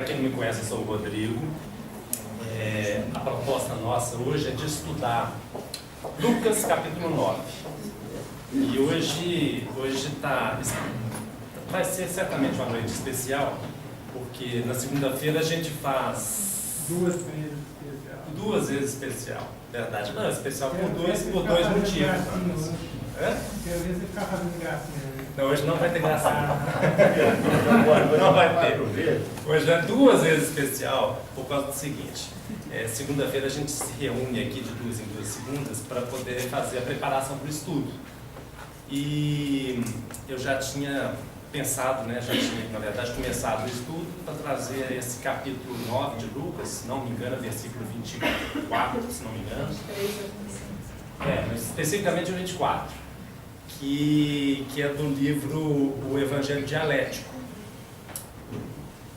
Para quem não me conhece, eu sou o Rodrigo. A proposta nossa hoje é de estudar Lucas capítulo 9. E hoje vai ser certamente uma noite especial, porque na segunda-feira a gente faz duas vezes especial. Verdade, não, especial por dois motivos. Não, hoje não vai ter graça. Não vai ter. Hoje é duas vezes especial por causa do seguinte. Segunda-feira a gente se reúne aqui de duas em duas segundas para poder fazer a preparação para o estudo. E eu já tinha pensado, já tinha, na verdade, começado o estudo para trazer esse capítulo 9 de Lucas, se não me engano, versículo 24, se não me engano. Mas especificamente o 24, que é do livro O Evangelho Dialético.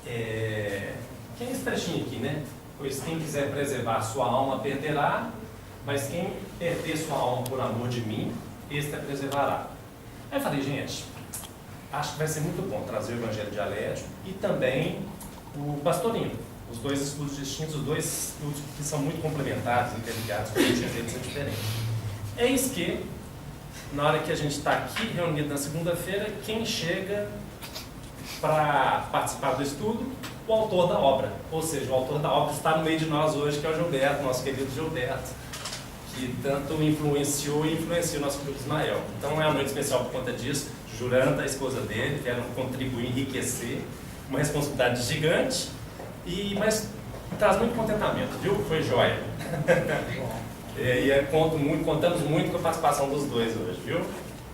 Quem é esse trechinho aqui, né? Pois quem quiser preservar sua alma perderá, mas quem perder sua alma por amor de mim, este a preservará. Aí eu falei, gente, acho que vai ser muito bom trazer o Evangelho Dialético e também o Pastorinho. Os dois estudos distintos, os dois estudos que são muito complementares, interligados, com objetivos diferentes. Eis que, na hora que a gente está aqui reunido na segunda-feira, quem chega para participar do estudo? O autor da obra. Ou seja, o autor da obra está no meio de nós hoje, que é o Gilberto, nosso querido Gilberto, que tanto influenciou e influenciou o nosso grupo Ismael. Então é uma noite especial por conta disso. Juranda, a esposa dele, vieram contribuir, enriquecer, uma responsabilidade gigante, mas traz muito contentamento, viu? Foi joia. Contamos muito com a participação dos dois hoje, viu?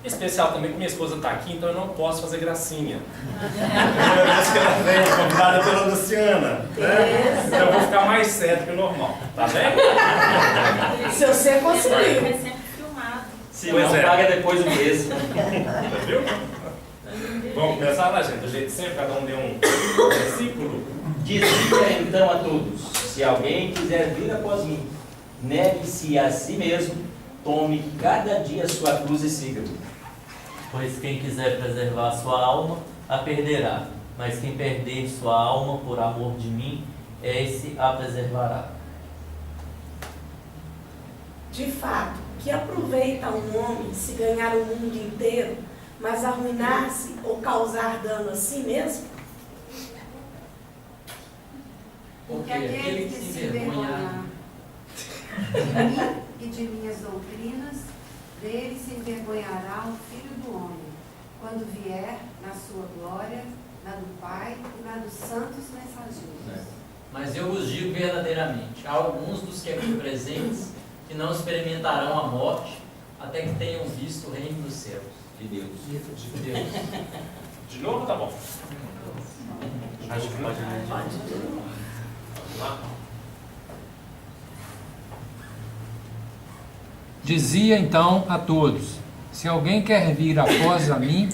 Especial também que minha esposa está aqui, então eu não posso fazer gracinha. Primeira vez que ela vem, convidada pela Luciana, né? Então eu vou ficar mais sério que o normal, tá bem? Se você conseguir. É sempre filmado. Se não, paga depois o mês. Viu? Vamos começar lá, gente. Do jeito sempre, cada um deu um versículo. Dizia então a todos: se alguém quiser vir após mim, negue-se a si mesmo, tome cada dia a sua cruz e siga-me. Pois quem quiser preservar sua alma, a perderá. Mas quem perder sua alma por amor de mim, esse a preservará. De fato, que aproveita um homem se ganhar o mundo inteiro, mas arruinar-se ou causar dano a si mesmo? Porque aquele que se envergonhar de mim e de minhas doutrinas, dele se envergonhará o Filho do Homem, quando vier na sua glória, na do Pai e na dos santos mensageiros. Mas eu vos digo verdadeiramente, há alguns dos que aqui presentes que não experimentarão a morte até que tenham visto o reino dos céus. De Deus. De Deus. De novo, tá bom. Acho que pode. Vamos lá. Dizia então a todos: se alguém quer vir após a mim,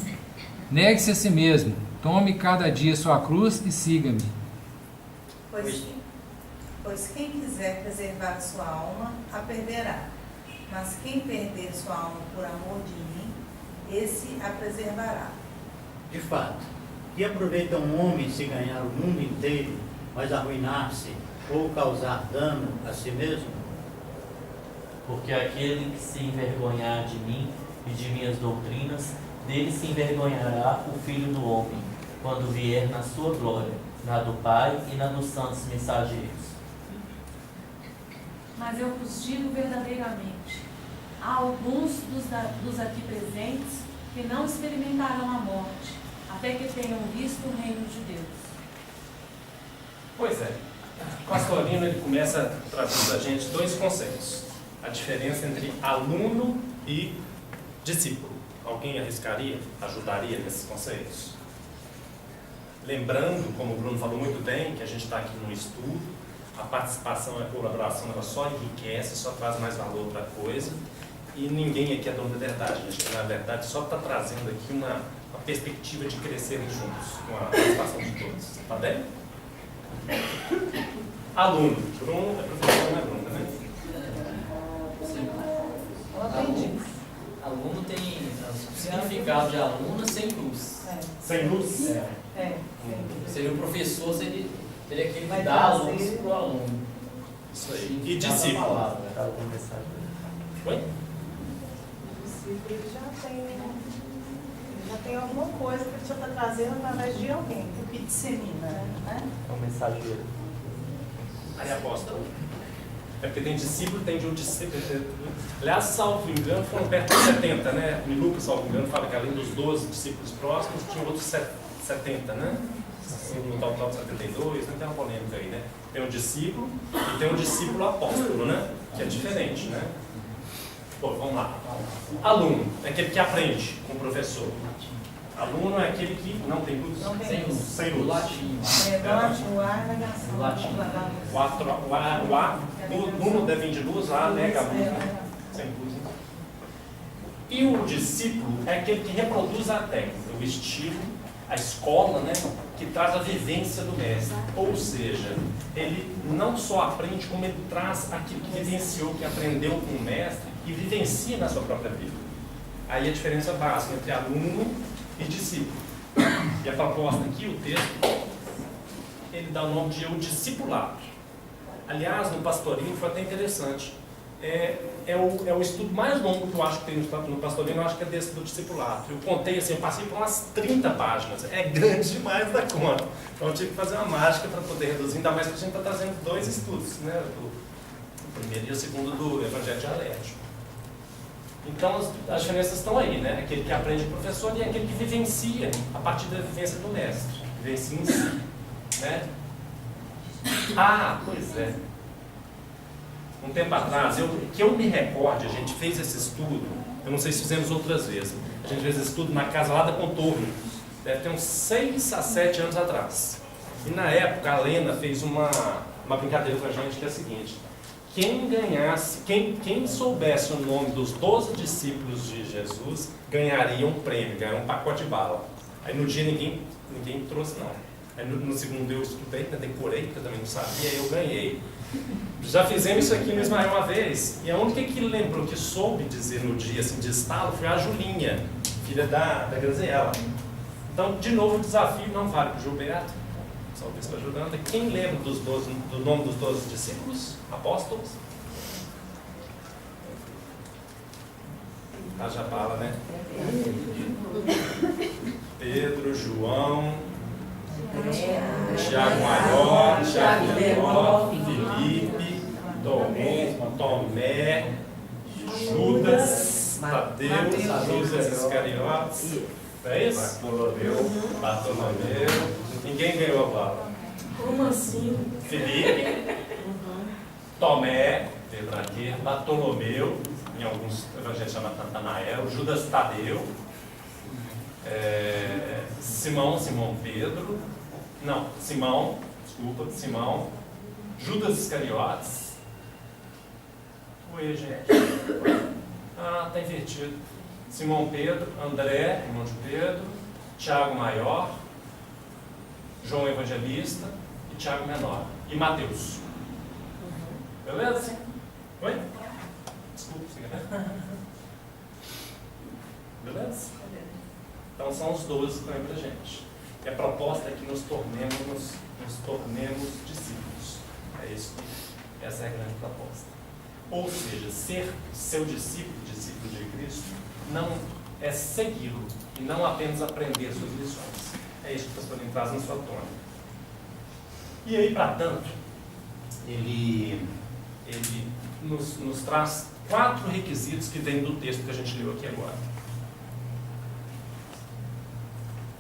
negue-se a si mesmo, tome cada dia sua cruz e siga-me. Pois quem quiser preservar sua alma, a perderá. Mas quem perder sua alma por amor de mim, esse a preservará. De fato, que aproveita um homem se ganhar o mundo inteiro, mas arruinar-se ou causar dano a si mesmo? Porque aquele que se envergonhar de mim e de minhas doutrinas, dele se envergonhará o Filho do Homem, quando vier na sua glória, na do Pai e na dos santos mensageiros. Mas eu vos digo verdadeiramente, há alguns dos aqui presentes que não experimentarão a morte, até que tenham visto o reino de Deus. Pois é. O Pastorino ele começa trazendo a gente dois conceitos. A diferença entre aluno e discípulo. Alguém arriscaria, ajudaria nesses conceitos? Lembrando, como o Bruno falou muito bem, que a gente está aqui no estudo, a participação e a colaboração ela só enriquece, só traz mais valor para a coisa, e ninguém aqui é dono da verdade. A gente, na verdade, só está trazendo aqui uma perspectiva de crescerem juntos, com a participação de todos. Tá bem? Aluno. Bruno é professor, não é Bruno, né? Aluno tem o significado de aluno sem luz. Sem luz? Seria o professor, seria Ele é aquele que Vai dá a luz trazer- para o aluno. Isso aí. E Dá a discípulo. palavra. Tá alguma mensagem? Oi? O discípulo ele já tem alguma coisa que ele já está trazendo através de alguém. O que dissemina, né? É um mensageiro. Aí apóstolo. É porque tem discípulo, tem de um discípulo. Aliás, salvo engano, foram perto de 70, né? Em Lucas, salvo engano, fala que além dos 12 discípulos próximos, tinha outros 70, né? No total de 72, não tem uma polêmica aí, né? Tem um discípulo e tem um discípulo apóstolo, né? Que é diferente, né? Bom, vamos lá. Aluno é aquele que aprende com o professor. Aluno é aquele que não tem luz. Não tem Sem luz. Sem O luz. latim. O A é negação. O latim. O A, nulo deve vir de luz, A nega a luz, né? Sem luz. Então. E o discípulo é aquele que reproduz a técnica, o estilo, a escola, né? Que traz a vivência do mestre. Ou seja, ele não só aprende, como ele traz aquilo que vivenciou, que aprendeu com o mestre e vivencia na sua própria vida. Aí a diferença básica entre aluno e discípulo. E a proposta aqui, o texto, ele dá o nome de o discipulado. Aliás, no pastorinho foi até interessante. É o estudo mais longo que eu acho que tem no pastorinho, eu acho que é desse do discipulado. Eu contei assim, eu passei por umas 30 páginas. É grande demais da conta. Então eu tive que fazer uma mágica para poder reduzir, ainda mais que a gente está trazendo dois estudos, né? O primeiro e o segundo do Evangelho dialético. Então as diferenças estão aí, né? Aquele que aprende o professor e aquele que vivencia a partir da vivência do mestre, vivencia em si, né? Ah, pois é. Um tempo atrás, que eu me recorde, a gente fez esse estudo, eu não sei se fizemos outras vezes, a gente fez esse estudo na casa lá da Contorno, deve ter uns 6 a 7 anos atrás. E na época a Lena fez uma brincadeira com a gente que é a seguinte: quem ganhasse, quem soubesse o nome dos 12 discípulos de Jesus, ganharia um prêmio, ganharia um pacote de bala. Aí no dia ninguém trouxe não. Aí no segundo eu estudei, decorei, porque eu também não sabia, aí eu ganhei. Já fizemos isso aqui no Ismael uma vez, e a única que lembrou, que soube dizer no dia assim, de estalo, foi a Julinha, filha da Graziela. Então, de novo, o desafio não vale para o Gilberto, só o bispo ajudando. Quem lembra do nome dos 12 discípulos, apóstolos? Haja bala, né? Pedro, João, Tiago Maior, Tiago Menor, Felipe, Tomé, Judas, Tadeu, Judas Iscariotes, é isso? Bartolomeu. Ninguém ganhou a bala. Como assim? Felipe, Tomé, Pedro aqui, Bartolomeu, em alguns evangelhos chama Natanael, Judas Tadeu, Simão Pedro, Simão, Judas Iscariotes. Oi, gente. Ah, tá invertido. Simão Pedro, André, irmão de Pedro, Tiago Maior, João Evangelista e Tiago Menor. E Mateus. Beleza? Oi? Desculpa, você quer? Beleza? Então são os 12 que estão aí pra gente. E a proposta é que nos tornemos discípulos. É isso que essa é a grande proposta. Ou seja, ser seu discípulo de Cristo, não é segui-lo e não apenas aprender suas lições. É isso que o pastor traz na sua tônica. E aí, para tanto, ele nos traz 4 requisitos que vêm do texto que a gente leu aqui agora.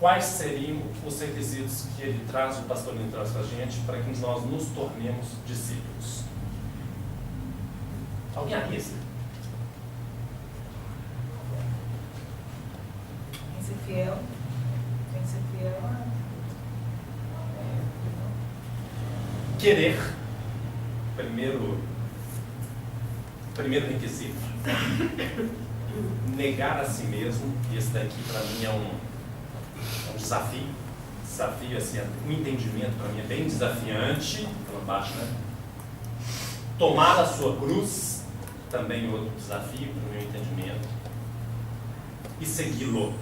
Quais seriam os requisitos que ele traz, o pastor traz para a gente, para que nós nos tornemos discípulos? Alguém arrisca? Tem que ser fiel. Tem que ser fiel. Querer. Primeiro requisito. Negar a si mesmo. E esse daqui para mim é um desafio. Desafio, assim, o entendimento para mim é bem desafiante. Pela baixo, né? Tomar a sua cruz, também outro desafio para o meu entendimento. E segui-lo.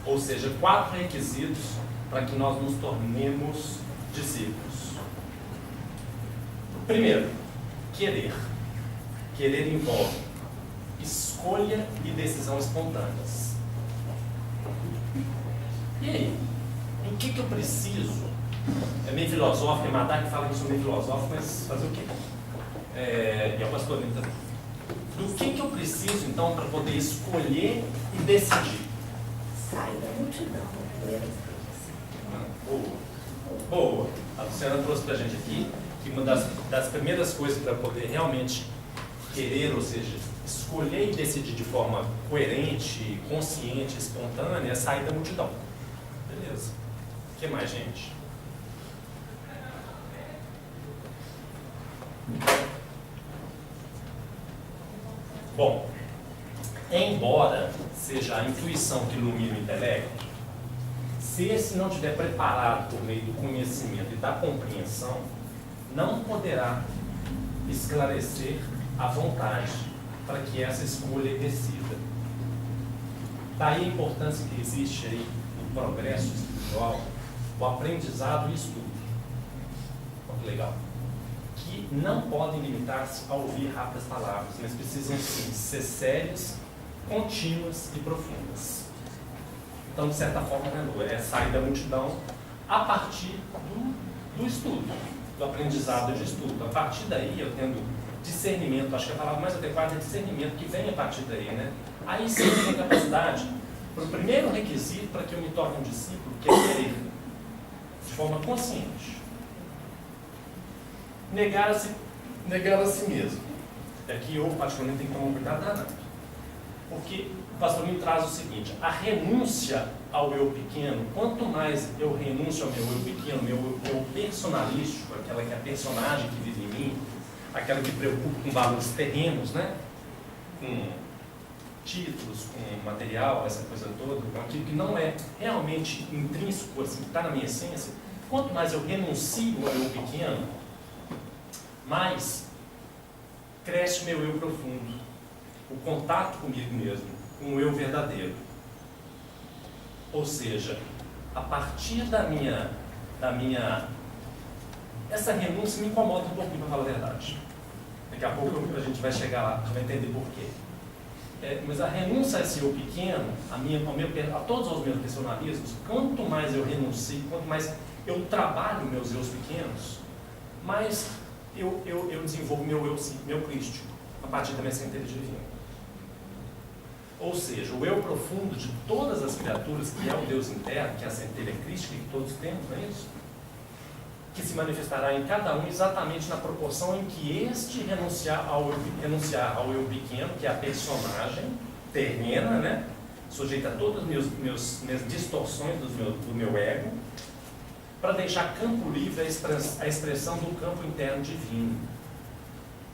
Ou seja, 4 requisitos para que nós nos tornemos discípulos. Primeiro, querer. Querer envolve escolha e decisão espontâneas. E aí? O que eu preciso? É meio filosófico, Matar que fala que eu sou meio filosófico, mas fazer o quê? E é o pastor também. Do que eu preciso, então, para poder escolher e decidir? Sai da multidão. Boa. A Luciana trouxe para a gente aqui que uma das primeiras coisas para poder realmente querer, ou seja, escolher e decidir de forma coerente, consciente, espontânea, é sair da multidão. Beleza. O que mais, gente? Bom, embora seja a intuição que ilumina o intelecto, se esse não estiver preparado por meio do conhecimento e da compreensão, não poderá esclarecer a vontade para que essa escolha decida. Daí a importância que existe aí no progresso espiritual, o aprendizado e estudo. Olha que legal. Que não podem limitar-se a ouvir rápidas palavras, mas precisam sim ser sérias, contínuas e profundas. Então, de certa forma, é sair da multidão a partir do estudo, do aprendizado de estudo. A partir daí, eu tendo discernimento, acho que a palavra mais adequada é discernimento, que vem a partir daí, né? Aí sim eu tenho capacidade, para o primeiro requisito para que eu me torne um discípulo, que é querer, de forma consciente. Negar a si mesmo. Aqui eu, particularmente, tenho que tomar um cuidado danado. Porque o pastor me traz o seguinte: a renúncia ao eu pequeno, quanto mais eu renuncio ao meu eu pequeno, meu personalístico, aquela que é a personagem que vive em mim, aquela que preocupa com valores terrenos, né? Com títulos, com material, essa coisa toda, com aquilo que não é realmente intrínseco, assim, que está na minha essência, quanto mais eu renuncio ao eu pequeno, mais cresce o meu eu profundo, o contato comigo mesmo, com o eu verdadeiro. Ou seja, a partir da minha essa renúncia me incomoda um pouquinho, para falar a verdade. Daqui a pouco a gente vai chegar lá, a gente vai entender por quê. Mas a renúncia a esse eu pequeno, a todos os meus personalismos, quanto mais eu renuncio, quanto mais eu trabalho meus eus pequenos, mais eu desenvolvo meu crístico, a partir da minha centelha divina. Ou seja, o eu profundo de todas as criaturas, que é o Deus interno, que é a centelha crística que todos temos, não é isso? Que se manifestará em cada um exatamente na proporção em que este renunciar ao eu pequeno, que é a personagem terrena, né? Sujeita a todas as minhas distorções do meu ego, para deixar campo livre a expressão do campo interno divino.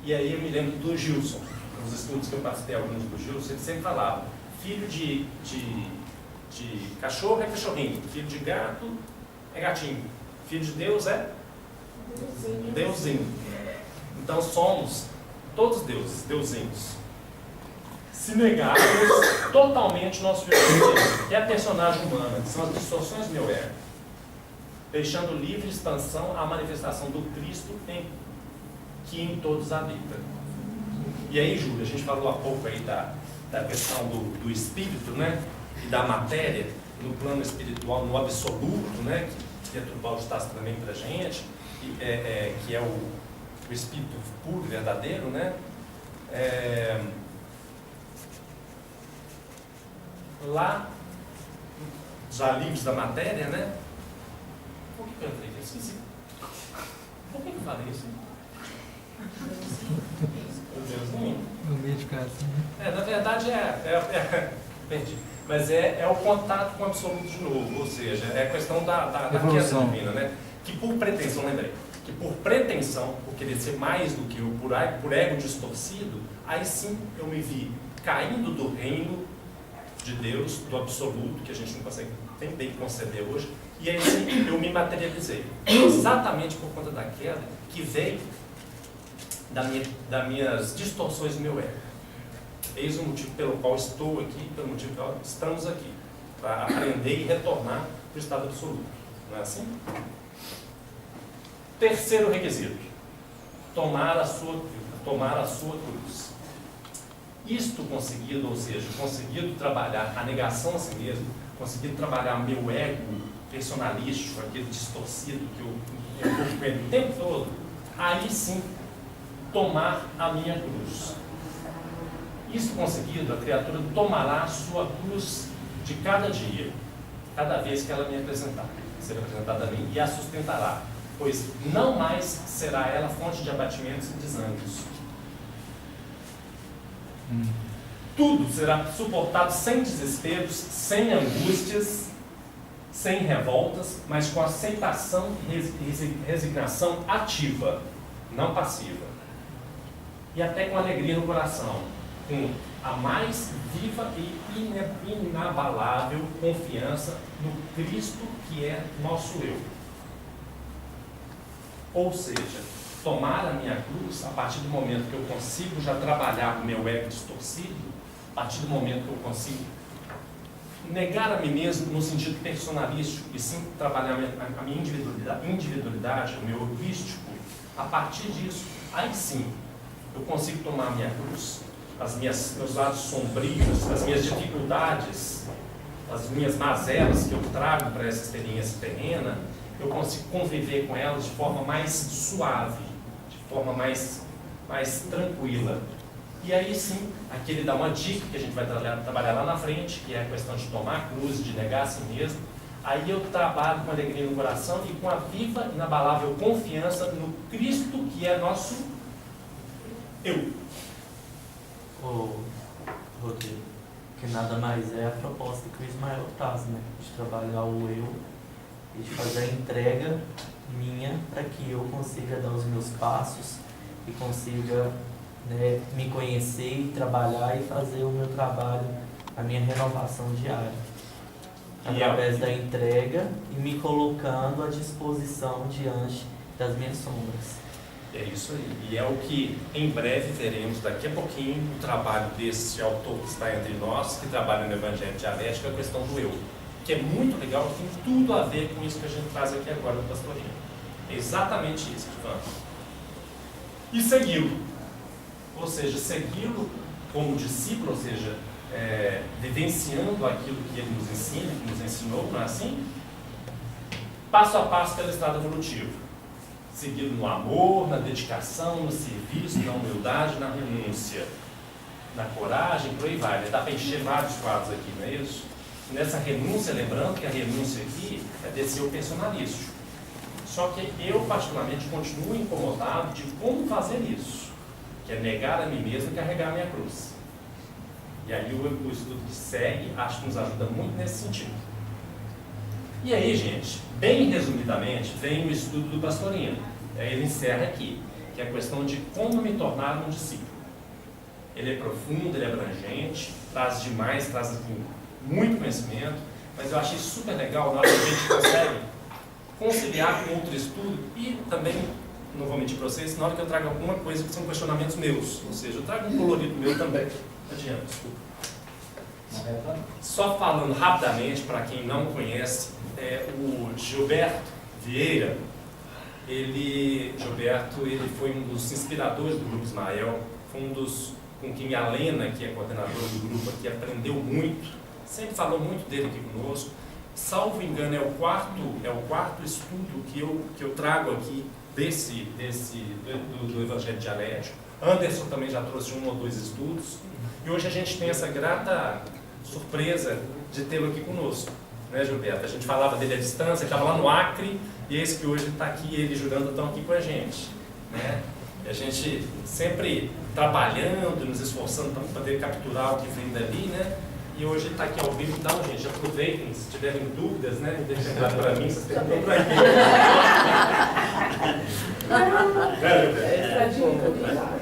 E aí eu me lembro do Gilson, nos estudos que eu participei, alguns do Gilson, ele sempre falava: filho de cachorro é cachorrinho, filho de gato é gatinho, filho de Deus é Deusinho. Então somos todos deuses, deusinhos. Se negarmos totalmente o nosso filho de Deus, que é a personagem humana, que são as distorções do meu ego, deixando livre expansão a manifestação do Cristo que em todos habita. E aí, Júlia, a gente falou há pouco aí da questão do espírito, né? E da matéria, no plano espiritual, no absoluto, né? Que Getúlio traz também para a gente, que é o espírito puro, verdadeiro, né? Lá, já livres da matéria, né? Por que eu entrei aqui? Esqueci. Por que eu falei isso? No meio de casa. Na verdade perdi. Mas é o contato com o absoluto de novo, ou seja, é a questão da queda divina, né? Que por pretensão, lembrei, que por pretensão, por querer ser mais do que eu, por ego distorcido, aí sim eu me vi caindo do reino de Deus, do absoluto, que a gente não consegue nem bem conceber hoje, e aí sim eu me materializei. Exatamente por conta da queda que veio das minhas distorções do meu ego. Eis o motivo pelo qual estou aqui, pelo motivo pelo qual estamos aqui, para aprender e retornar para o estado absoluto. Não é assim? Terceiro requisito. tomar a sua cruz. Isto conseguido, ou seja, conseguido trabalhar a negação a si mesmo, conseguido trabalhar o meu ego personalístico, aquele distorcido que eu fico com ele o tempo todo, aí sim, tomar a minha cruz. Isso conseguido, a criatura tomará a sua cruz de cada dia, cada vez que ela me apresentar, ser apresentada a mim, e a sustentará, pois não mais será ela fonte de abatimentos e desânimos. Tudo será suportado sem desesperos, sem angústias, sem revoltas, mas com aceitação e resignação ativa, não passiva. E até com alegria no coração, com a mais viva e inabalável confiança no Cristo que é nosso eu. Ou seja, tomar a minha cruz a partir do momento que eu consigo já trabalhar o meu ego distorcido, a partir do momento que eu consigo negar a mim mesmo no sentido personalístico e sim trabalhar a minha individualidade, o meu egoístico, a partir disso, aí sim, eu consigo tomar a minha cruz, meus lados sombrios, as minhas dificuldades, as minhas mazelas que eu trago para essa experiência terrena, eu consigo conviver com elas de forma mais suave, de forma mais tranquila. E aí sim, aqui ele dá uma dica que a gente vai trabalhar lá na frente, que é a questão de tomar a cruz, de negar a si mesmo. Aí eu trabalho com alegria no coração e com a viva, inabalável confiança no Cristo que é nosso eu. Rodrigo, que nada mais é a proposta que o Ismael traz, né? De trabalhar o eu e de fazer a entrega minha para que eu consiga dar os meus passos e consiga, né, me conhecer e trabalhar e fazer o meu trabalho, a minha renovação diária. Através da entrega e me colocando à disposição diante das minhas sombras. É isso aí. E é o que em breve veremos daqui a pouquinho o trabalho desse autor que está entre nós, que trabalha no Evangelho Dialético, a questão do eu. Que é muito legal, que tem tudo a ver com isso que a gente traz aqui agora no Pastorinho. É exatamente isso que vamos. E segui-lo. Ou seja, segui-lo como discípulo, ou seja, vivenciando aquilo que ele nos ensina, que nos ensinou, não é assim? Passo a passo pela estrada evolutiva. Seguido no amor, na dedicação, no serviço, na humildade, na renúncia, na coragem, por aí vai. Dá para encher vários quadros aqui, não é isso? Nessa renúncia, lembrando que a renúncia aqui é desse eu personalístico. Só que eu, particularmente, continuo incomodado de como fazer isso, que é negar a mim mesmo e carregar a minha cruz. E aí o estudo que segue, acho que nos ajuda muito nesse sentido. E aí, gente, bem resumidamente, vem o estudo do Pastorinho. Aí ele encerra aqui, que é a questão de como me tornar um discípulo. Ele é profundo, ele é abrangente, traz demais, traz aqui muito conhecimento, mas eu achei super legal na hora que a gente consegue conciliar com outro estudo e também, não vou mentir para vocês, na hora que eu trago alguma coisa que são questionamentos meus, ou seja, eu trago um colorido meu também. Adiante, desculpa. Só falando rapidamente, para quem não conhece, o Gilberto Vieira, Gilberto foi um dos inspiradores do Grupo Ismael, foi um dos com quem a Lena, que é coordenadora do grupo aqui, aprendeu muito, sempre falou muito dele aqui conosco. Salvo engano, é o quarto estudo que eu trago aqui do Evangelho Dialético. Anderson também já trouxe 1 ou 2 estudos, e hoje a gente tem essa grata surpresa de tê-lo aqui conosco, né, Gilberto? A gente falava dele à distância, ele estava lá no Acre, e esse que hoje está aqui, ele e Juranda estão aqui com a gente, né? E a gente sempre trabalhando, nos esforçando para poder capturar o que vem dali, né? E hoje está aqui ao vivo, então, gente, aproveitem, se tiverem dúvidas, né? Não deixem nada para mim, vocês perguntam para aqui.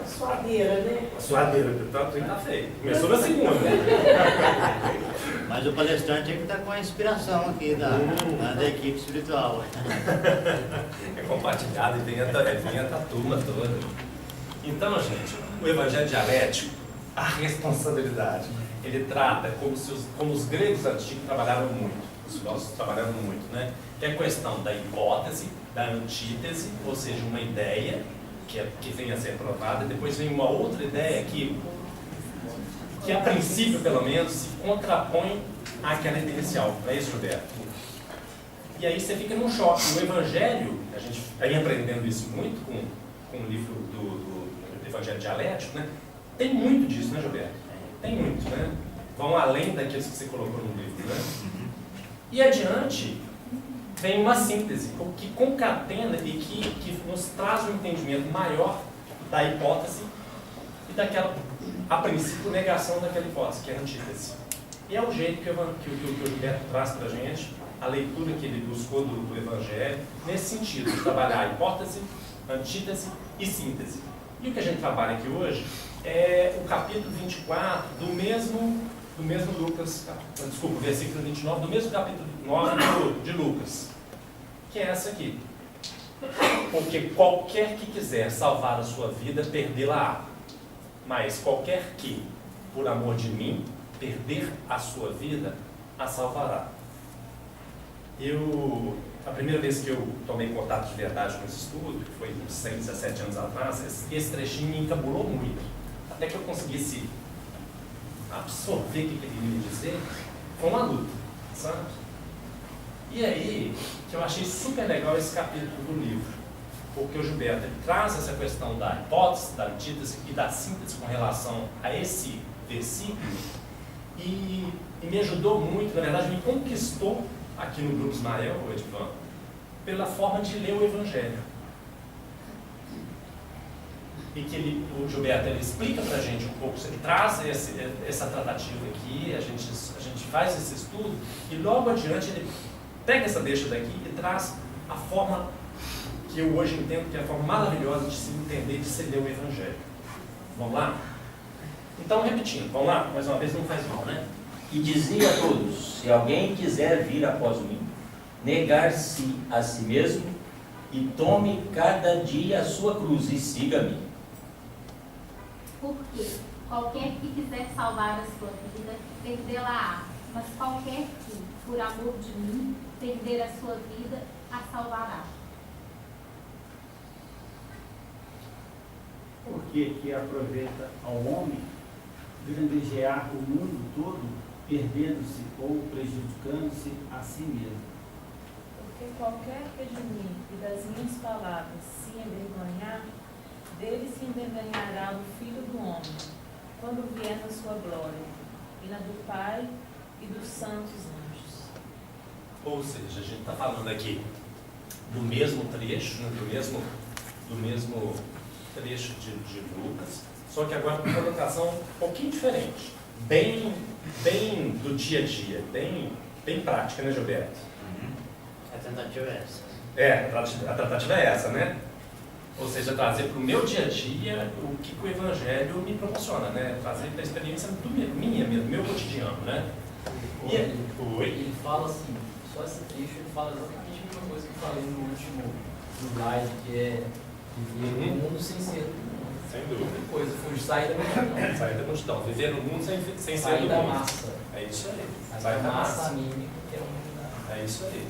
Suadeira, né? A suadeira, tá feio. Começou na segunda. Mas o palestrante é que está com a inspiração aqui da equipe espiritual. É compartilhado e vem a turma toda. Então, gente, o Evangelho Dialético, a responsabilidade, ele trata como os gregos antigos trabalharam muito, os filósofos trabalharam muito, né? Que é a questão da hipótese, da antítese, ou seja, uma ideia que venha a ser aprovada, depois vem uma outra ideia que a princípio, pelo menos, se contrapõe àquela inicial. Não é isso, Gilberto? E aí você fica num choque. O Evangelho, a gente vem aprendendo isso muito com o livro do Evangelho Dialético, né? Tem muito disso, né, Gilberto? Tem muito, né? Vão além daqueles que você colocou no livro, né? E adiante, vem uma síntese que concatena e que nos traz um entendimento maior da hipótese e daquela, a princípio, negação daquela hipótese, que é a antítese. E é o jeito que o Gilberto traz para a gente, a leitura que ele buscou do Evangelho, nesse sentido, de trabalhar a hipótese, antítese e síntese. E o que a gente trabalha aqui hoje é o capítulo 24 do mesmo Lucas, desculpa, versículo 29, do mesmo capítulo 9 de Lucas, que é essa aqui. Porque qualquer que quiser salvar a sua vida, perdê-la-á. Mas qualquer que, por amor de mim, perder a sua vida, a salvará. A primeira vez que eu tomei contato de verdade com esse estudo, que foi uns 6 a 7 anos atrás, esse trechinho me encabulou muito. Até que eu conseguisse absorver o que ele queria dizer, foi uma luta, sabe? E aí, que eu achei super legal esse capítulo do livro, porque o Gilberto traz essa questão da hipótese, da antítese e da síntese com relação a esse versículo e me ajudou muito, na verdade me conquistou aqui no Grupo Ismael, o Edvan, pela forma de ler o Evangelho. E que o Gilberto explica para a gente um pouco, ele traz essa tratativa aqui, a gente faz esse estudo, e logo adiante ele pega essa deixa daqui e traz a forma que eu hoje entendo que é a forma maravilhosa de se entender, de se ler o Evangelho. Vamos lá? Então, repetindo, vamos lá? Mais uma vez, não faz mal, né? E dizia a todos: se alguém quiser vir após mim, negar-se a si mesmo e tome cada dia a sua cruz e siga-me. Porque qualquer que quiser salvar a sua vida, perdê-la-á. Mas qualquer que, por amor de mim, perder a sua vida, a salvará. Porque que aproveita ao homem grandejear o mundo todo, perdendo-se ou prejudicando-se a si mesmo. Porque qualquer que de mim e das minhas palavras se envergonhar, dele se envergonhará o Filho do Homem, quando vier na sua glória, e na do Pai e dos santos anjos. Ou seja, a gente está falando aqui do mesmo trecho, né, do mesmo trecho de Lucas, só que agora com uma colocação um pouquinho diferente, bem do dia a dia, bem prática, né, Gilberto? A tentativa é essa. A tratativa é essa, né? Ou seja, trazer para o meu dia a dia o que o Evangelho me proporciona, né? Trazer para a experiência minha mesmo, do meu cotidiano, né? Ele fala assim, só esse trecho, ele fala exatamente a mesma coisa que eu falei no último slide, que é viver no mundo sem ser. Sem dúvida. Coisa, sair da multidão. Sair da multidão. Viver no mundo sem ser sair do da mundo. massa. É isso aí. Sair da massa mímica, que é a humanidade. É isso aí.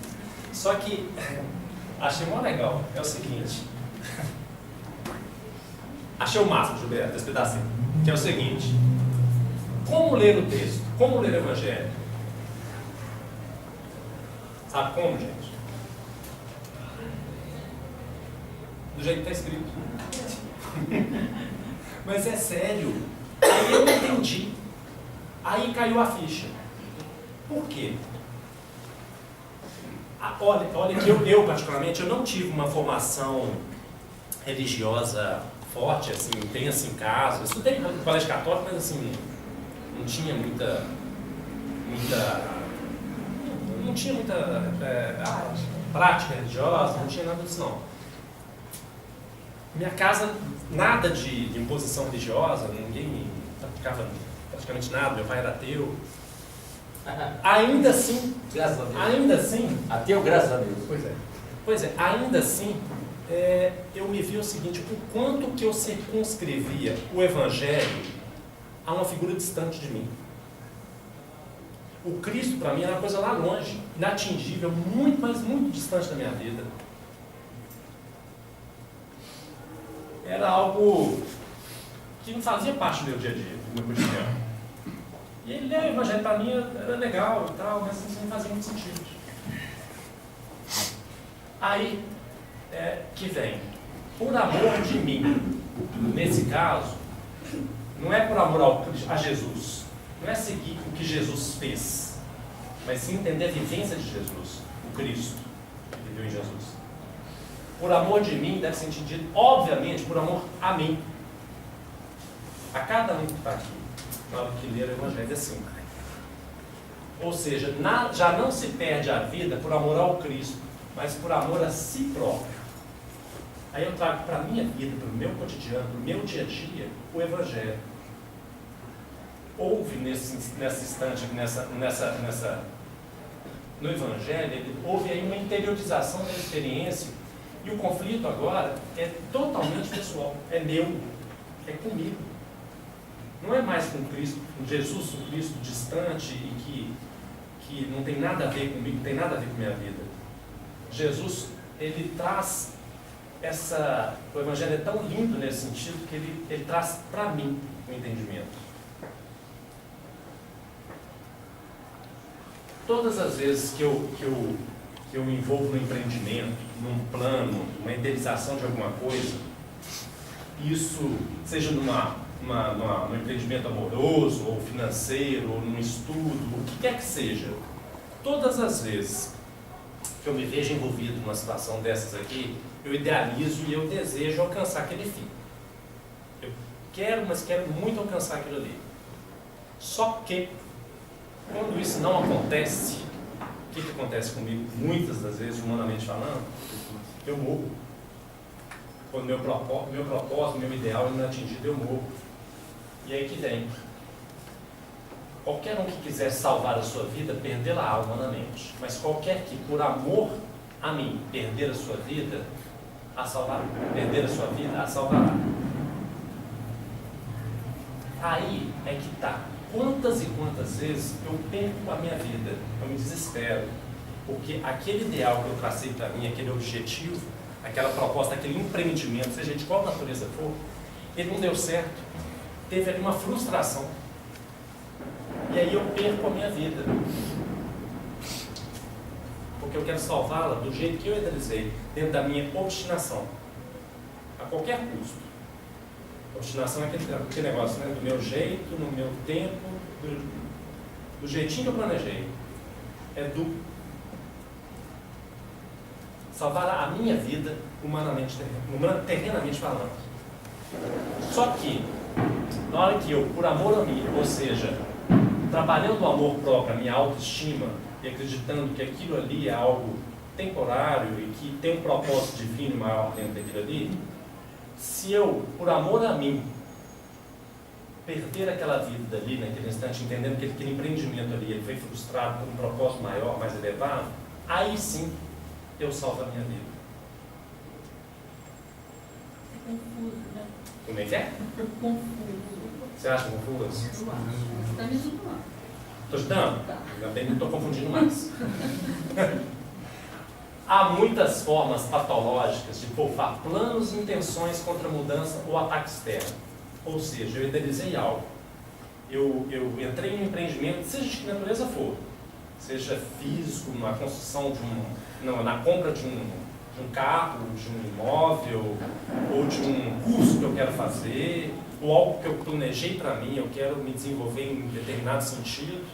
Só que achei mó legal. É o seguinte. Achei o máximo, Gilberto, esse pedacinho. Que é o seguinte. Como ler o texto? Como ler o Evangelho? Sabe como, gente? Do jeito que está escrito. Mas é sério. Aí eu entendi. Aí caiu a ficha. Por quê? Olha que eu particularmente, eu não tive uma formação religiosa forte, assim, intensa em casa. Eu estudei no colégio católico, mas assim, não tinha muita prática religiosa, não tinha nada disso não. Minha casa, nada de imposição religiosa, ninguém praticava praticamente nada, meu pai era ateu. Ainda assim, graças a Deus. Ainda assim, ateu, graças a Deus. Pois é, ainda assim, eu me vi o seguinte, o quanto que eu circunscrevia o Evangelho a uma figura distante de mim. O Cristo, para mim, era uma coisa lá longe, inatingível, muito, mas muito distante da minha vida. era algo que não fazia parte do meu dia a dia, do meu cotidiano. E ele ler o Evangelho para mim era legal e tal, mas isso não fazia muito sentido. Aí que vem, por amor de mim, nesse caso, não é por amor a Jesus, não é seguir o que Jesus fez, mas sim entender a vivência de Jesus, o Cristo que viveu em Jesus. Por amor de mim deve ser entendido, obviamente, por amor a mim. A cada um que está aqui, na hora que ler o Evangelho, é assim. Ou seja, já não se perde a vida por amor ao Cristo, mas por amor a si próprio. Aí eu trago para a minha vida, para o meu cotidiano, para o meu dia a dia, o Evangelho. Houve nesse instante, no Evangelho, houve aí uma interiorização da experiência, e o conflito agora é totalmente pessoal, é meu, é comigo. Não é mais com Cristo, com Jesus, o Cristo distante e que não tem nada a ver comigo, não tem nada a ver com a minha vida. Jesus, ele traz o Evangelho é tão lindo nesse sentido que ele traz para mim o entendimento. Todas as vezes que eu me envolvo no empreendimento, num plano, numa idealização de alguma coisa, isso seja num empreendimento amoroso, ou financeiro, ou num estudo, o que quer que seja, todas as vezes que eu me vejo envolvido numa situação dessas aqui, eu idealizo e eu desejo alcançar aquele fim. Eu quero, mas quero muito alcançar aquilo ali. Só que, quando isso não acontece, o que acontece comigo, muitas das vezes, humanamente falando? Eu morro. Quando meu propósito, meu ideal não é atingido, eu morro. E aí que vem. Qualquer um que quiser salvar a sua vida, perdê-la humanamente. Mas qualquer que, por amor a mim, perder a sua vida, a salvará. Perder a sua vida, a salvará. Aí é que está. Quantas e quantas vezes eu perco a minha vida, eu me desespero, porque aquele ideal que eu tracei para mim, aquele objetivo, aquela proposta, aquele empreendimento, seja de qual natureza for, ele não deu certo, teve ali uma frustração, e aí eu perco a minha vida, porque eu quero salvá-la do jeito que eu idealizei, dentro da minha obstinação, a qualquer custo. Obstinação é aquele negócio, né? Do meu jeito, no meu tempo, do jeitinho que eu planejei. É do salvar a minha vida terrenamente falando. Só que, na hora que eu, por amor a mim, ou seja, trabalhando o amor próprio, a minha autoestima, e acreditando que aquilo ali é algo temporário e que tem um propósito divino maior dentro daquilo ali, se eu, por amor a mim, perder aquela vida ali, naquele instante, entendendo que aquele empreendimento ali ele foi frustrado por um propósito maior, mais elevado, aí sim eu salvo a minha vida. É confuso, né? Como é que é? Confuso. Você acha confuso? Eu acho. Você está me zoando. Estou ajudando? Ainda bem que não estou confundindo mais. Há muitas formas patológicas de poupar planos e intenções contra mudança ou ataque externo. Ou seja, eu idealizei algo. Eu entrei em um empreendimento, seja de que natureza for. Seja físico, na construção na compra de um carro, de um imóvel, ou de um curso que eu quero fazer, ou algo que eu planejei para mim, eu quero me desenvolver em determinado sentido.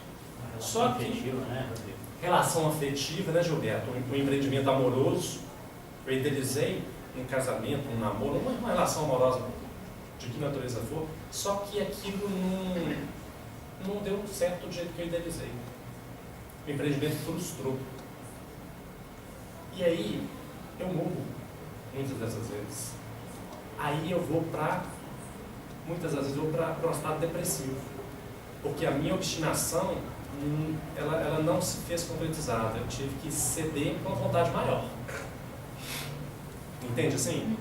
Só que... relação afetiva, né, Gilberto? Um empreendimento amoroso. Eu idealizei um casamento, um namoro, uma relação amorosa, de que natureza for, só que aquilo não deu certo do jeito que eu idealizei. O empreendimento frustrou. E aí, eu morro, muitas dessas vezes. Aí eu vou muitas das vezes eu vou para um estado depressivo. Porque a minha obstinação, ela não se fez concretizada. Eu tive que ceder com uma vontade maior. Entende assim?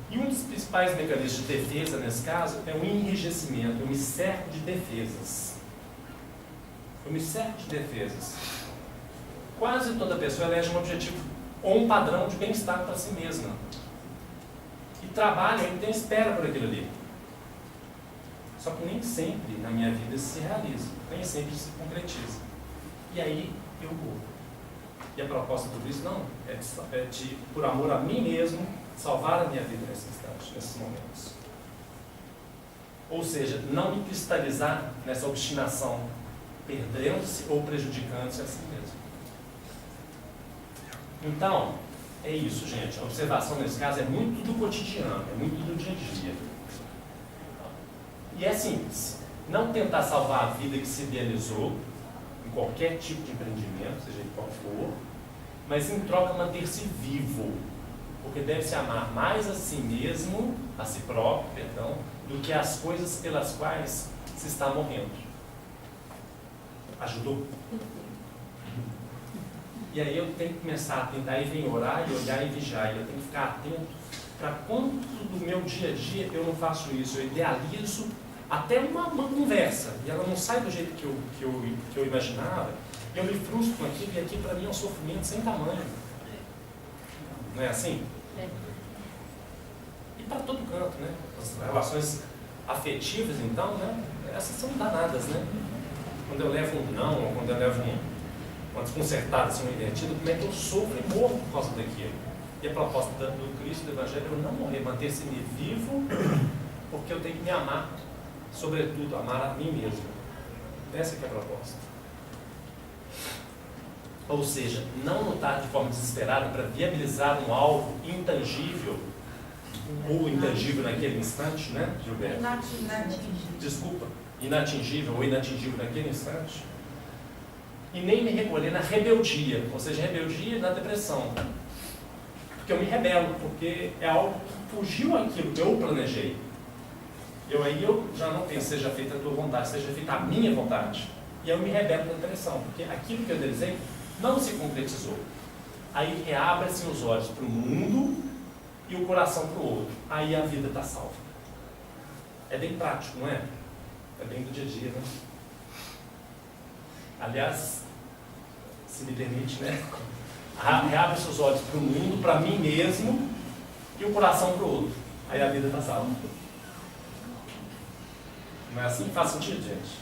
E um dos principais mecanismos de defesa nesse caso é o enrijecimento. Eu me cerco de defesas. Quase toda pessoa elege um objetivo ou um padrão de bem-estar para si mesma. trabalham e têm espera por aquilo ali. Só que nem sempre na minha vida isso se realiza, nem sempre se concretiza. E aí eu vou. E a proposta do Cristo não, é de, por amor a mim mesmo, salvar a minha vida nesse instante, nesses momentos. Ou seja, não me cristalizar nessa obstinação, perdendo-se ou prejudicando-se a si mesmo. Então, é isso, gente. A observação nesse caso é muito do cotidiano, é muito do dia a dia. E é simples. Não tentar salvar a vida que se idealizou, em qualquer tipo de empreendimento, seja ele qual for, mas em troca manter-se vivo, porque deve-se amar mais a si mesmo, a si próprio, perdão, do que as coisas pelas quais se está morrendo. Ajudou? E aí eu tenho que começar a tentar ir vem orar e olhar e vigiar, e eu tenho que ficar atento para quanto do meu dia a dia eu não faço isso, eu idealizo até uma conversa, e ela não sai do jeito que eu imaginava, e eu me frustro com aquilo, e aquilo para mim é um sofrimento sem tamanho. Não é assim? É. E para todo canto, né? As relações afetivas, então, né? Essas são danadas, né? Quando eu levo um não, ou quando eu levo uma desconcertada, assim, uma invertida, como é que eu sofro e morro por causa daquilo? E a proposta do Cristo, do Evangelho, é eu não morrer, manter-se vivo, porque eu tenho que me amar, sobretudo, amar a mim mesmo. Essa que é a proposta. Ou seja, não lutar de forma desesperada para viabilizar um alvo intangível, ou intangível naquele instante, né, Gilberto? Inatingível. Desculpa, inatingível ou inatingível naquele instante. E nem me recolher na rebeldia, ou seja, rebeldia na depressão. Porque eu me rebelo, porque é algo que fugiu àquilo que eu planejei. Aí eu já não penso, seja feita a tua vontade, seja feita a minha vontade. E eu me rebelo na depressão, porque aquilo que eu desejei não se concretizou. Aí reabre-se os olhos para o mundo e o coração para o outro. Aí a vida está salva. É bem prático, não é? É bem do dia a dia, né? Aliás, se me permite, né? Reabre-se os olhos para o mundo, para mim mesmo, e o coração para o outro. Aí a vida está salva. Não é assim? Faz sentido, gente?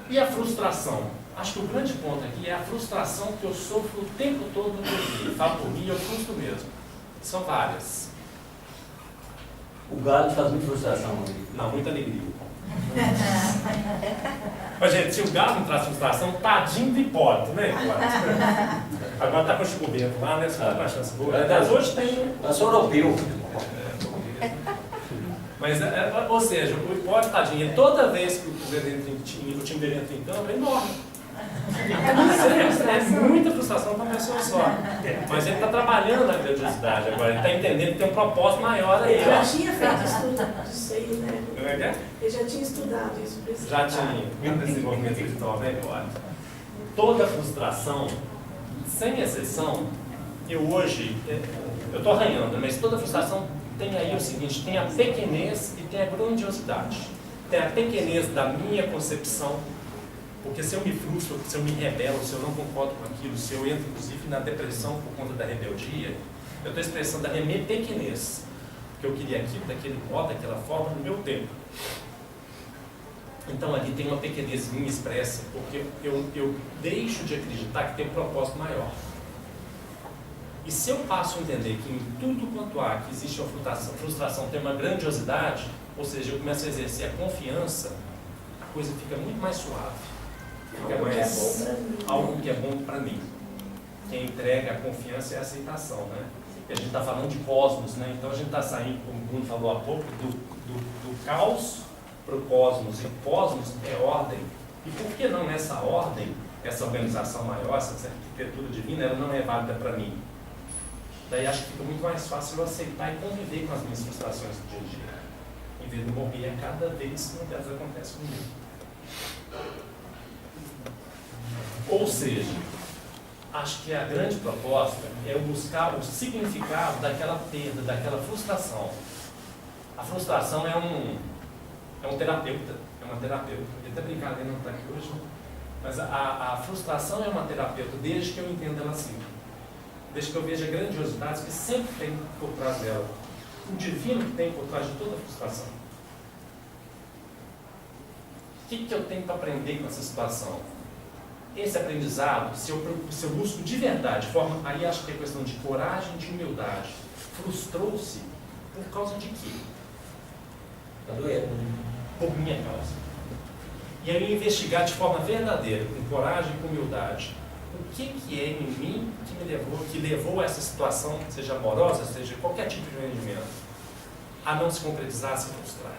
E a frustração? Acho que o grande ponto aqui é a frustração que eu sofro o tempo todo no meu dia. Falo por mim, eu frustro mesmo. São várias. O gado faz muita frustração, Rodrigo. Não, muita alegria. Mas, gente, se o gado não traz frustração, tadinho do Hipólito, né, Hipólito? Agora está com o Chico Bento lá, né? Você está com a chance boa. Mas hoje tem. Eu sou europeu. Mas, ou seja, o Hipólito, tadinho, toda vez que o Cruzeiro entra o time dele entra em campo, ele morre. É muita frustração para uma pessoa só. Mas ele está trabalhando na grandiosidade agora, ele está entendendo que tem um propósito maior aí. Ele já tinha feito estudo disso aí, né? Não é que é? Ele já tinha estudado isso. Já tinha, muito desenvolvimento espiritual, né, Eduardo? Toda frustração, sem exceção, eu hoje, eu estou arranhando, mas toda frustração tem aí o seguinte, tem a pequenez e tem a grandiosidade. Tem a pequenez da minha concepção, porque se eu me frustro, se eu me rebelo, se eu não concordo com aquilo, se eu entro inclusive na depressão por conta da rebeldia, eu estou expressando a minha pequenez, porque eu queria aquilo, daquele modo, daquela forma, no meu tempo. Então ali tem uma pequenez minha expressa, porque eu deixo de acreditar que tem um propósito maior. E se eu passo a entender que em tudo quanto há que existe uma frustração tem uma grandiosidade, ou seja, eu começo a exercer a confiança, a coisa fica muito mais suave. Fica mais algo que é bom para mim. Quem entrega a confiança é a aceitação, né? E a gente está falando de cosmos, né? Então a gente está saindo, como o Bruno falou há pouco, do caos para o cosmos. E cosmos é ordem. E por que não essa ordem, essa organização maior, essa arquitetura divina, ela não é válida para mim? Daí acho que fica muito mais fácil eu aceitar e conviver com as minhas frustrações do dia a dia, em vez de morrer a cada vez que uma delas acontece comigo. Ou seja, acho que a grande proposta é buscar o significado daquela perda, daquela frustração. A frustração é um terapeuta, é uma terapeuta. Eu ia até brincar, ele não está aqui hoje, mas a frustração é uma terapeuta, desde que eu entenda ela assim. desde que eu veja grandiosidades que sempre tem por trás dela. O divino que tem por trás de toda a frustração. O que eu tenho para aprender com essa situação? Esse aprendizado, se eu busco de verdade, aí acho que é questão de coragem, de humildade, frustrou-se por causa de quê? Está doendo. Por minha causa. E aí eu investigar de forma verdadeira, com coragem e com humildade, o que é em mim que levou a essa situação, seja amorosa, seja qualquer tipo de rendimento, a não se concretizar, a se frustrar.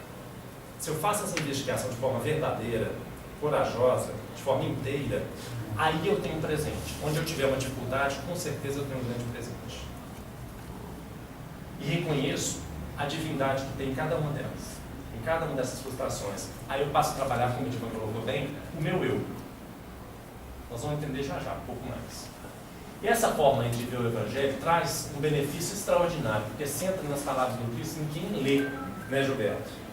Se eu faço essa investigação de forma verdadeira, corajosa, de forma inteira, aí eu tenho um presente. Onde eu tiver uma dificuldade, com certeza eu tenho um grande presente. E reconheço a divindade que tem em cada uma delas, em cada uma dessas frustrações. Aí eu passo a trabalhar, como o Edvan colocou bem, o meu eu. Nós vamos entender já um pouco mais. E essa forma de ver o Evangelho traz um benefício extraordinário, porque centra nas palavras do Cristo em quem lê, né, Gilberto?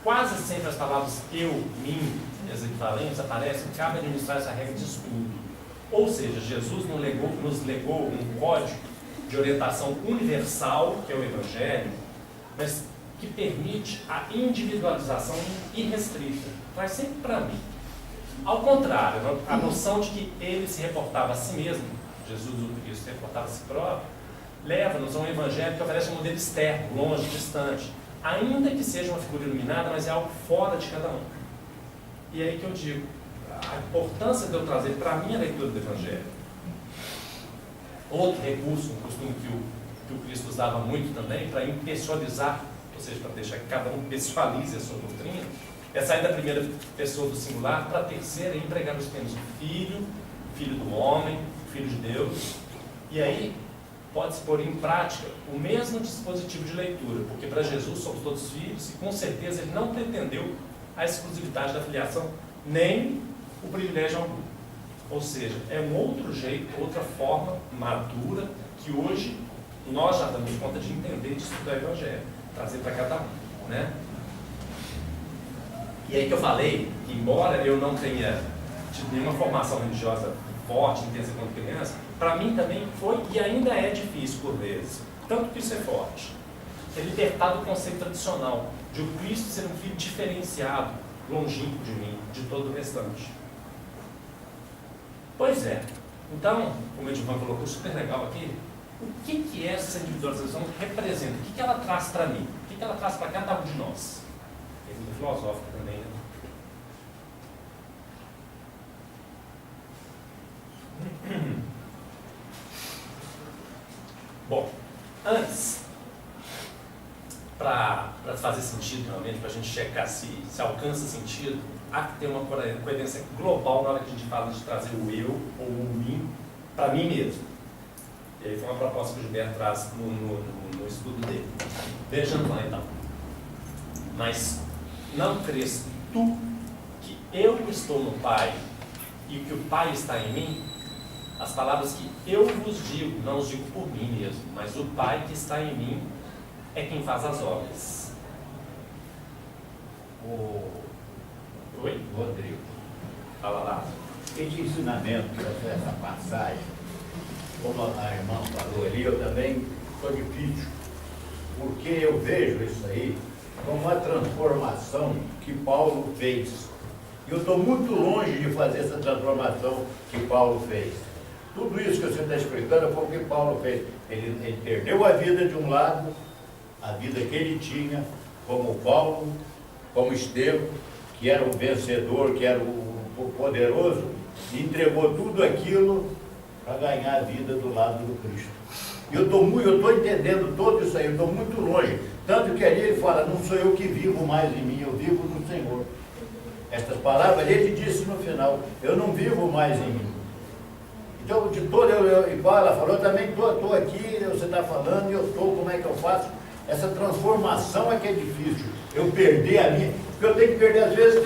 Quase sempre as palavras eu, mim, as equivalentes aparecem, cabe administrar essa regra de estudo. Ou seja, Jesus nos legou um código de orientação universal, que é o Evangelho, mas que permite a individualização irrestrita. Traz sempre para mim. Ao contrário, a noção de que ele se reportava a si mesmo, Jesus, o Cristo, se reportava a si próprio, leva-nos a um Evangelho que oferece um modelo externo, longe, distante, ainda que seja uma figura iluminada, mas é algo fora de cada um. E é aí que eu digo, a importância de eu trazer para a minha leitura do Evangelho. Outro recurso, um costume que o Cristo usava muito também, para impessoalizar, ou seja, para deixar que cada um pessoalize a sua doutrina, é sair da primeira pessoa do singular para a terceira e empregar os termos filho, filho do homem, filho de Deus. E aí pode-se pôr em prática o mesmo dispositivo de leitura, porque para Jesus somos todos filhos e com certeza ele não pretendeu a exclusividade da filiação, nem o privilégio algum. Ou seja, é um outro jeito, outra forma madura que hoje nós já damos conta de entender, de estudar o Evangelho, trazer para cada um, né? E aí que eu falei que, embora eu não tenha tido nenhuma formação religiosa forte, intensa quando criança, para mim também foi e ainda é difícil por vezes. Tanto que isso é forte. É libertar do conceito tradicional de o Cristo ser um filho diferenciado, longínquo de mim, de todo o restante. Pois é. Então, como o Edvan colocou super legal aqui, o que essa individualização representa? O que ela traz para mim? O que ela traz para cada um de nós? É muito filosófico também, né? Bom, antes, para fazer sentido realmente, para a gente checar se alcança sentido, há que ter uma coerência global na hora que a gente fala de trazer o eu ou o mim para mim mesmo. E aí foi uma proposta que o Gilberto traz no estudo dele. Vejamos lá então. Mas não crês tu que eu estou no Pai e que o Pai está em mim? As palavras que eu vos digo, não os digo por mim mesmo, mas o Pai que está em mim é quem faz as obras. Oi? Rodrigo. Fala lá. Esse ensinamento, essa passagem, como a irmã falou ali, eu também sou difícil, porque eu vejo isso aí como uma transformação que Paulo fez. E eu estou muito longe de fazer essa transformação que Paulo fez. Tudo isso que você está explicando foi o que Paulo fez. Ele perdeu a vida de um lado, a vida que ele tinha, como Paulo, como Estevão, que era o vencedor, que era o poderoso, e entregou tudo aquilo para ganhar a vida do lado do Cristo. E eu estou entendendo tudo isso aí, eu estou muito longe. Tanto que ali ele fala, não sou eu que vivo mais em mim, eu vivo no Senhor. Estas palavras ele disse no final, eu não vivo mais em mim. Então, de todo igual ela falou, eu também estou aqui, você está falando, e eu estou, como é que eu faço? Essa transformação é que é difícil. Eu perder a minha, porque eu tenho que perder, às vezes,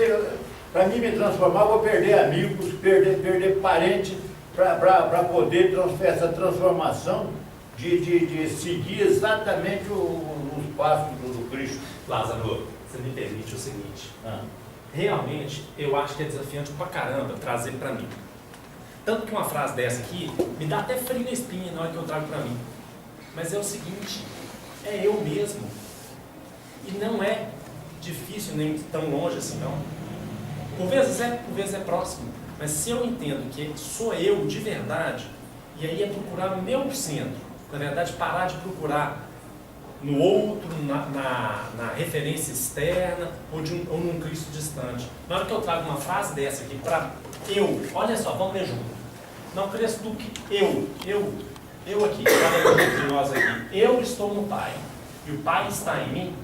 para mim me transformar, eu vou perder amigos, perder parentes, para poder essa transformação de seguir exatamente os passos do Cristo. Lázaro, você me permite o seguinte. Realmente, eu acho que é desafiante pra caramba trazer para mim. Tanto que uma frase dessa aqui me dá até frio na espinha na hora que eu trago para mim. Mas é o seguinte, é eu mesmo. E não é difícil nem tão longe assim, não. Por vezes é próximo. Mas se eu entendo que sou eu de verdade, e aí é procurar o meu centro, na verdade parar de procurar no outro, na referência externa ou num Cristo distante. Na hora que eu trago uma frase dessa aqui para eu, olha só, vamos ler junto. Não cresça do que eu aqui, cada um de nós aqui, eu estou no Pai e o Pai está em mim.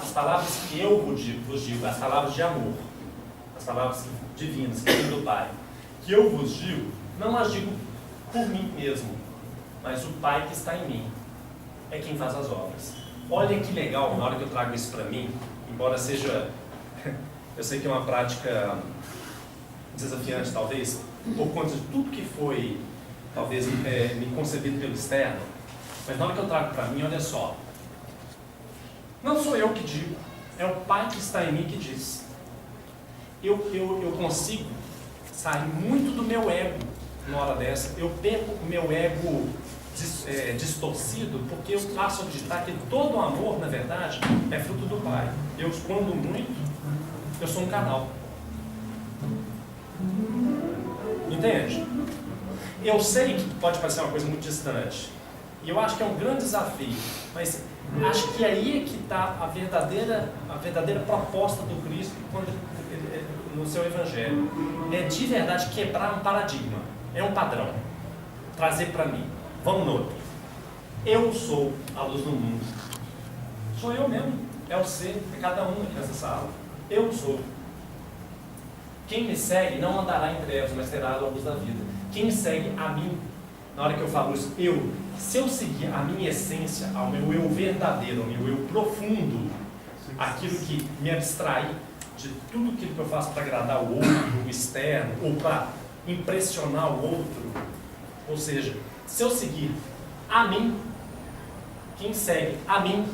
As palavras que eu vos digo, as palavras de amor, as palavras divinas que vêm do Pai, que eu vos digo, não as digo por mim mesmo, mas o Pai que está em mim é quem faz as obras. Olha que legal, na hora que eu trago isso para mim, embora seja, eu sei que é uma prática desafiante talvez, por conta de tudo que foi, talvez, me concebido pelo externo, mas na hora que eu trago para mim, olha só, não sou eu que digo, é o Pai que está em mim que diz. Eu consigo sair muito do meu ego na hora dessa, eu perco o meu ego distorcido, porque eu passo a acreditar que todo amor, na verdade, é fruto do Pai. Eu, quando muito, eu sou um canal. Entende? Eu sei que pode parecer uma coisa muito distante, e eu acho que é um grande desafio, mas acho que aí é que está a verdadeira proposta do Cristo no seu Evangelho. É de verdade quebrar um paradigma, é um padrão, trazer para mim. Vamos no outro. Eu sou a luz do mundo. Sou eu mesmo, é o ser, é cada um aqui nessa sala. Eu sou. Quem me segue não andará em trevas, mas terá a luz da vida. Quem me segue a mim, na hora que eu falo isso, se eu seguir a minha essência, ao meu eu verdadeiro, ao meu eu profundo, aquilo que me abstrai de tudo aquilo que eu faço para agradar o outro, o externo, ou para impressionar o outro, ou seja, se eu seguir a mim, quem segue a mim,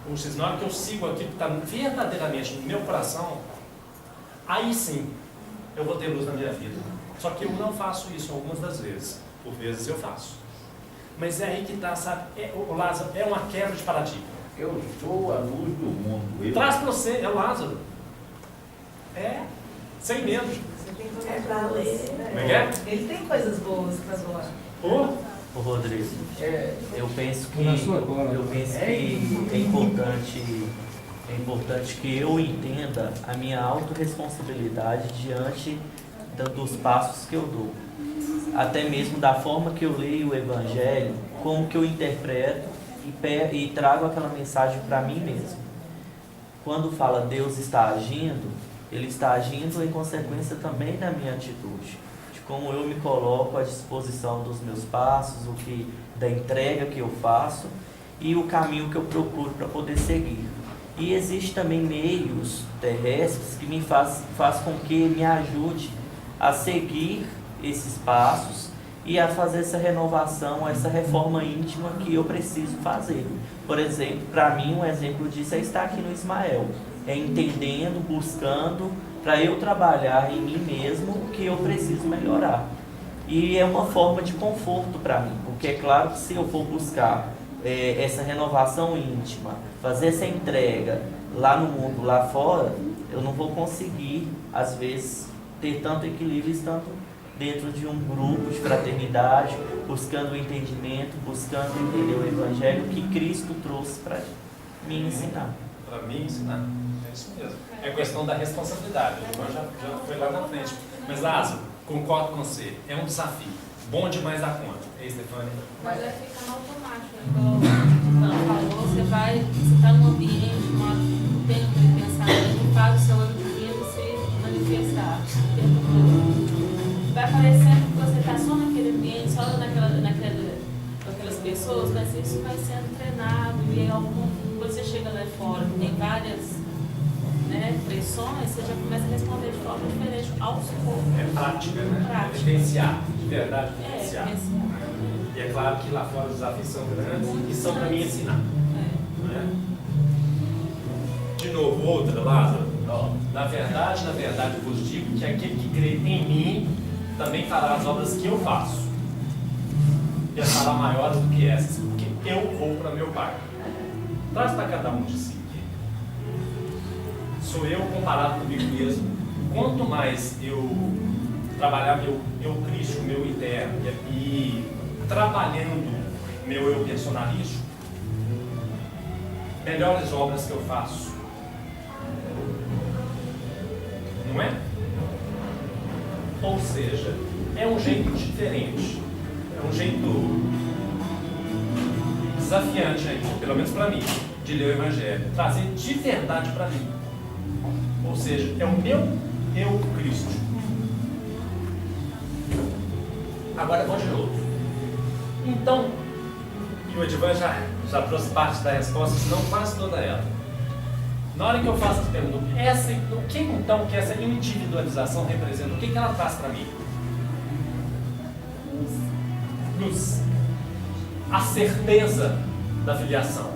ou seja, na hora que eu sigo aquilo que está verdadeiramente no meu coração, aí sim eu vou ter luz na minha vida. Só que eu não faço isso algumas das vezes. Por vezes eu faço. Mas é aí que está, sabe? O Lázaro, é uma quebra de paradigma. Eu sou a luz do mundo. Traz para você, é o Lázaro. É, sem medo. É para ler. Como é que é? Ele tem coisas boas para zoar. Ô Rodrigo, eu penso que é importante que eu entenda a minha autorresponsabilidade diante dos passos que eu dou. Até mesmo da forma que eu leio o Evangelho, como que eu interpreto e trago aquela mensagem para mim mesmo. Quando fala Deus está agindo, Ele está agindo em consequência também da minha atitude, de como eu me coloco à disposição dos meus passos, da entrega que eu faço e o caminho que eu procuro para poder seguir. E existe também meios terrestres que me faz com que me ajude a seguir esses passos e a fazer essa renovação, essa reforma íntima que eu preciso fazer. Por exemplo, para mim um exemplo disso é estar aqui no Ismael, é entendendo, buscando, para eu trabalhar em mim mesmo o que eu preciso melhorar. E é uma forma de conforto para mim, porque é claro que se eu for buscar essa renovação íntima, fazer essa entrega lá no mundo, lá fora, eu não vou conseguir, às vezes, ter tanto equilíbrio estando dentro de um grupo de fraternidade, buscando o entendimento, buscando entender o Evangelho que Cristo trouxe para me ensinar. Para mim ensinar, é isso mesmo. É questão da responsabilidade, o irmão já foi lá na frente. Mas Lázaro, concordo com você, é um desafio, bom demais da conta. Ei, Stefania? Mas vai ficar no automático, né? Igual o falou, você está num ambiente, um tempo de pensamento, que faz o seu eu divino se manifestar. Vai parecendo que você está só naquele ambiente, só naquelas pessoas, mas isso vai sendo treinado e quando você chega lá fora, tem várias pressões, você já começa a responder de forma diferente aos poucos. É prática, né? Prática. Vivenciar, de verdade, vivenciar. Vivenciar. E é claro que lá fora os desafios são grandes e são para mim ensinar. Né? De novo, outra, Lázaro. Na verdade, vos digo que aquele que crê em mim também fará as obras que eu faço, e as fará maiores do que essas, porque eu vou para meu Pai. Traz para cada um de si. Sou eu comparado comigo mesmo. Quanto mais eu trabalhar meu eu crístico, meu interno, e trabalhando meu eu personalístico, melhores obras que eu faço. Não é? Ou seja, é um jeito diferente, é um jeito desafiante aí, pelo menos para mim, de ler o Evangelho, trazer de verdade para mim. Ou seja, é o meu eu Cristo. Agora vamos de novo. Então, e o Edivan já trouxe parte da resposta, se não quase toda ela. Na hora que eu faço essa pergunta, o que então que essa individualização representa? O que ela traz para mim? Luz. A certeza da filiação.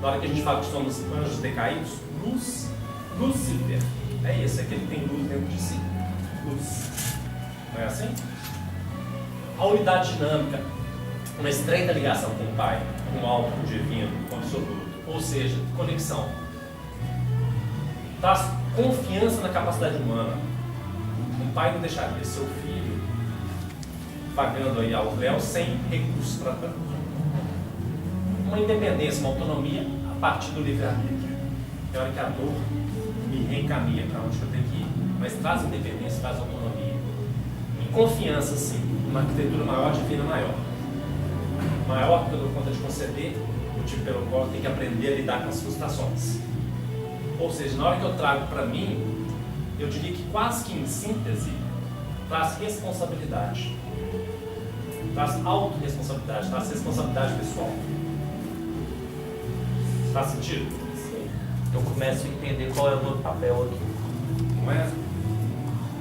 Na hora que a gente fala que somos anjos decaídos, luz, Lúcifer. É esse, aquele que tem luz dentro de si. Luz. Não é assim? A unidade dinâmica, uma estreita ligação com o Pai, com o alto, com o divino, com o absoluto. Ou seja, conexão. Traz confiança na capacidade humana. Um pai não deixaria seu filho pagando aí aluguel sem recursos para tanto. Uma independência, uma autonomia a partir do livre-arbítrio. É hora que a dor me reencaminha para onde eu tenho que ir. Mas traz independência, traz autonomia. E confiança, sim, uma arquitetura maior, divina maior. Maior que eu dou conta de conceder, o tipo pelo qual eu tenho que aprender a lidar com as frustrações. Ou seja, na hora que eu trago para mim, eu diria que quase que em síntese, traz responsabilidade. Traz autorresponsabilidade, traz responsabilidade pessoal. Faz sentido? Sim. Eu começo a entender qual é o meu papel aqui. Não é?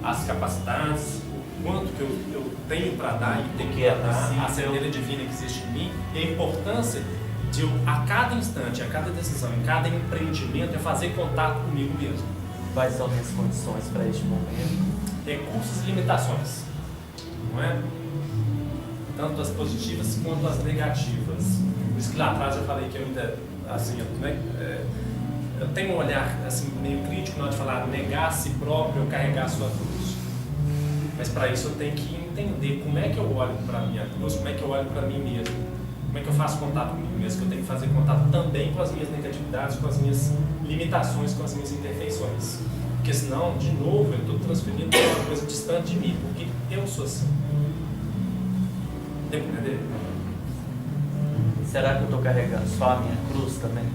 As capacidades, o quanto que eu tenho para dar e tenho que dar, a centelha divina que existe em mim, e a importância de eu, a cada instante, a cada decisão, em cada empreendimento, é fazer contato comigo mesmo. Quais são as condições para este momento? Recursos e limitações. Não é? Tanto as positivas quanto as negativas. Por isso que lá atrás eu falei que eu ainda, assim, eu tenho um olhar assim, meio crítico na hora de falar negar a si próprio ou carregar a sua cruz. Mas para isso eu tenho que entender como é que eu olho para a minha cruz, como é que eu olho para mim mesmo. Como é que eu faço contato comigo mesmo? Que eu tenho que fazer contato também com as minhas negatividades, com as minhas limitações, com as minhas imperfeições. Porque senão, de novo, eu estou transferindo uma coisa distante de mim, porque eu sou assim. Tem que entender? Será que eu estou carregando só a minha cruz também?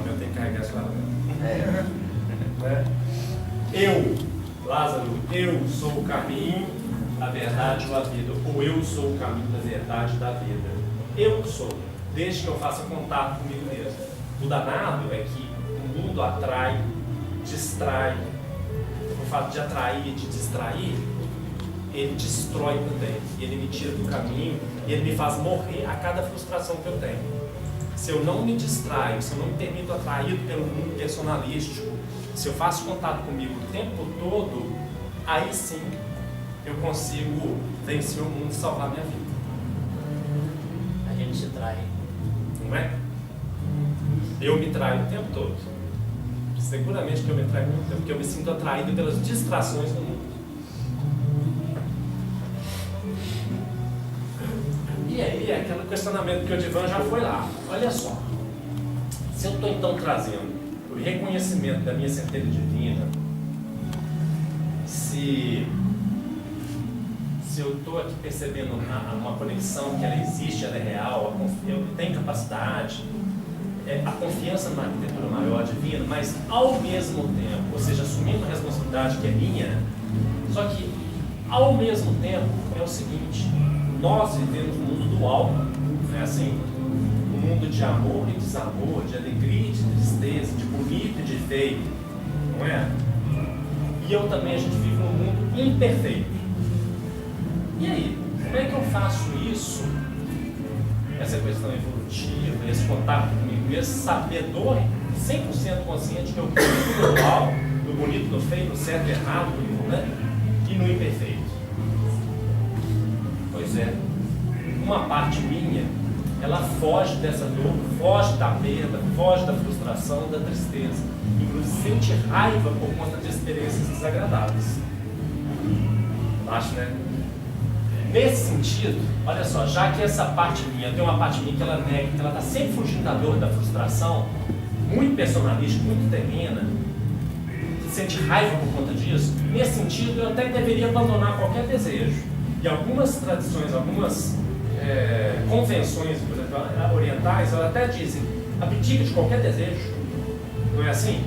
Eu tenho que carregar esse lado mesmo. Eu, Lázaro, eu sou o caminho, a verdade ou a vida. Ou eu sou o caminho da verdade e da vida. Eu sou, desde que eu faça contato comigo mesmo. O danado é que o mundo atrai, distrai. O fato de atrair e de distrair, ele destrói também. Ele me tira do caminho e ele me faz morrer a cada frustração que eu tenho. Se eu não me distraio, se eu não me permito atraído pelo mundo personalístico, se eu faço contato comigo o tempo todo, aí sim eu consigo vencer o mundo e salvar minha vida. A gente se trai. Não é? Eu me traio o tempo todo. Seguramente que eu me traio o tempo todo, porque eu me sinto atraído pelas distrações do mundo. E aí, aquele questionamento que o Edivan já foi lá. Olha só, se eu estou então trazendo o reconhecimento da minha centelha divina, se eu estou aqui percebendo uma conexão que ela existe, ela é real, eu tenho capacidade, a confiança numa arquitetura maior divina, mas ao mesmo tempo, ou seja, assumindo a responsabilidade que é minha, só que ao mesmo tempo é o seguinte: nós vivemos um mundo dual, né? Assim, um mundo de amor e desamor, de alegria e de tristeza, de bonito e de feio, não é? E eu também, a gente vive num mundo imperfeito. E aí, como é que eu faço isso? Essa questão evolutiva, esse contato comigo, esse sabedor 100% consciente que eu vivo no dual, no bonito, no feio, no certo e errado, né? E no imperfeito. puser, uma parte minha, ela foge dessa dor, foge da perda, foge da frustração, da tristeza. Inclusive sente raiva por conta de experiências desagradáveis. Acho, né? Nesse sentido, olha só, já que essa parte minha, tem uma parte minha que ela nega, que ela está sempre fugindo da dor, da frustração, muito personalista, muito terrena, sente raiva por conta disso, nesse sentido eu até deveria abandonar qualquer desejo. E algumas tradições, algumas convenções, por exemplo, orientais, elas até dizem, abdica de qualquer desejo. Não é assim?